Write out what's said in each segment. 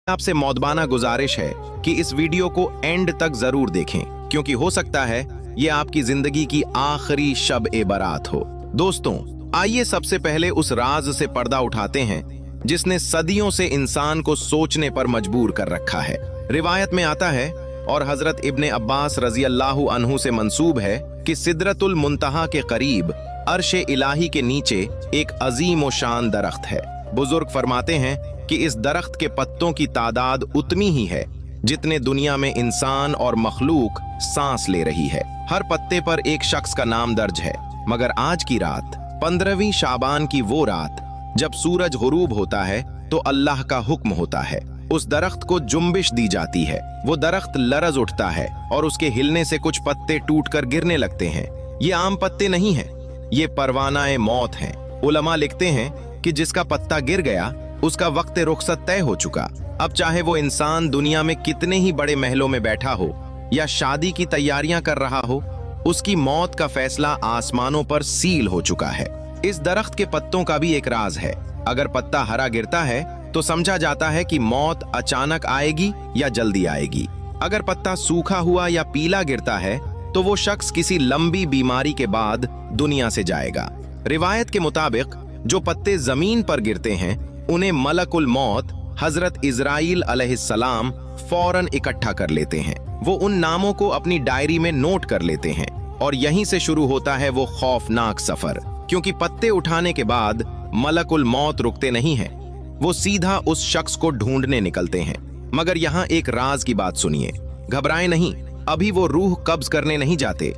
आपसे मौदबाना गुजारिश है कि इस वीडियो को एंड तक जरूर देखें, क्योंकि हो सकता है ये आपकी जिंदगी की आखिरी शब ए बारात हो। दोस्तों, आइए सबसे पहले उस राज से पर्दा उठाते हैं जिसने सदियों से इंसान को सोचने पर मजबूर कर रखा है। रिवायत में आता है और हजरत इब्ने अब्बास रजी अल्लाहु अन्हु से मंसूब है कि सिदरतुल मुंतहा के करीब अर्शे इलाही के नीचे एक अजीम व शान दरख्त है। बुजुर्ग फरमाते हैं कि इस दरख्त के पत्तों की तादाद उतनी ही है जितने दुनिया में इंसान और मखलूक सांस ले रही है। हर पत्ते पर एक शख्स का नाम दर्ज है। मगर आज की रात 15वीं शाबान की वो रात जब सूरज गुरूब होता है तो अल्लाह का हुक्म होता है, उस दरख्त को जुम्बिश दी जाती है। वो दरख्त लरज उठता है और उसके हिलने से कुछ पत्ते टूटकर गिरने लगते हैं। ये आम पत्ते नहीं हैं, ये परवानाए मौत हैं। उलमा लिखते हैं कि जिसका पत्ता गिर गया उसका वक्त रुखसत तय हो चुका। अब चाहे वो इंसान दुनिया में कितने ही बड़े महलों में बैठा हो या शादी की तैयारियां कर रहा हो, उसकी मौत का फैसला आसमानों पर सील हो चुका है। इस दरख्त के पत्तों का भी एक राज है। अगर पत्ता हरा गिरता है तो समझा जाता है कि मौत अचानक आएगी या जल्दी आएगी। अगर पत्ता सूखा हुआ या पीला गिरता है तो वो शख्स किसी लंबी बीमारी के बाद दुनिया से जाएगा। रिवायत के मुताबिक जो पत्ते जमीन पर गिरते हैं उन्हें मलकुल मौत हजरत इजराइल अलैहिस्सलाम फौरन इकट्ठा कर लेते हैं। वो उन नामों को अपनी डायरी में नोट कर लेते हैं और यहीं से शुरू होता है वो खौफनाक सफर। क्योंकि पत्ते उठाने के बाद मलकुल मौत रुकते नहीं हैं, वो सीधा उस शख्स को ढूंढने निकलते हैं। मगर यहाँ एक राज की बात सुनिए, घबराएं नहीं, अभी वो रूह कब्ज करने नहीं जाते।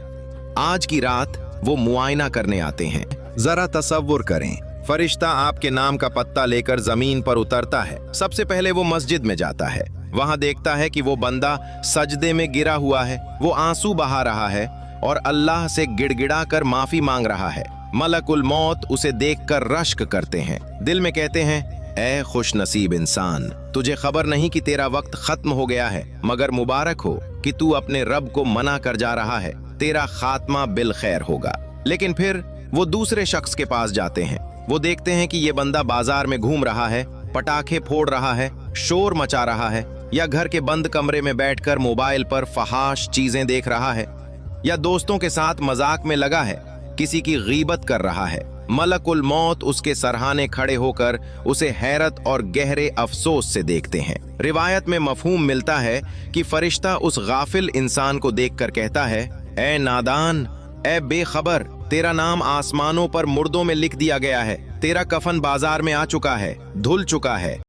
आज की रात वो मुआयना करने आते हैं। जरा तसव्वुर करें, फरिश्ता आपके नाम का पत्ता लेकर जमीन पर उतरता है। सबसे पहले वो मस्जिद में जाता है, वहां देखता है कि वो बंदा सजदे में गिरा हुआ है। वो आंसू बहा रहा है और अल्लाह से गिड़गिड़ा कर माफी मांग रहा है। मलकुल मौत उसे देखकर रश्क करते हैं, दिल में कहते हैं, ऐ खुश नसीब इंसान, तुझे खबर नहीं कि तेरा वक्त खत्म हो गया है, मगर मुबारक हो कि तू अपने रब को मना कर जा रहा है, तेरा खात्मा बिल खैर होगा। लेकिन फिर वो दूसरे शख्स के पास जाते हैं। वो देखते हैं कि ये बंदा बाजार में घूम रहा है, पटाखे फोड़ रहा है, शोर मचा रहा है, या घर के बंद कमरे में बैठकर मोबाइल पर फहाश चीजें देख रहा है, या दोस्तों के साथ मजाक में लगा है, किसी की गीबत कर रहा है। मलकुल मौत उसके सरहाने खड़े होकर उसे हैरत और गहरे अफसोस से देखते हैं। रिवायत में मफहूम मिलता है कि फरिश्ता उस गाफिल इंसान को देखकर कहता है, ऐ नादान, ऐ बेखबर, तेरा नाम आसमानों पर मुर्दों में लिख दिया गया है, तेरा कफन बाजार में आ चुका है, धुल चुका है।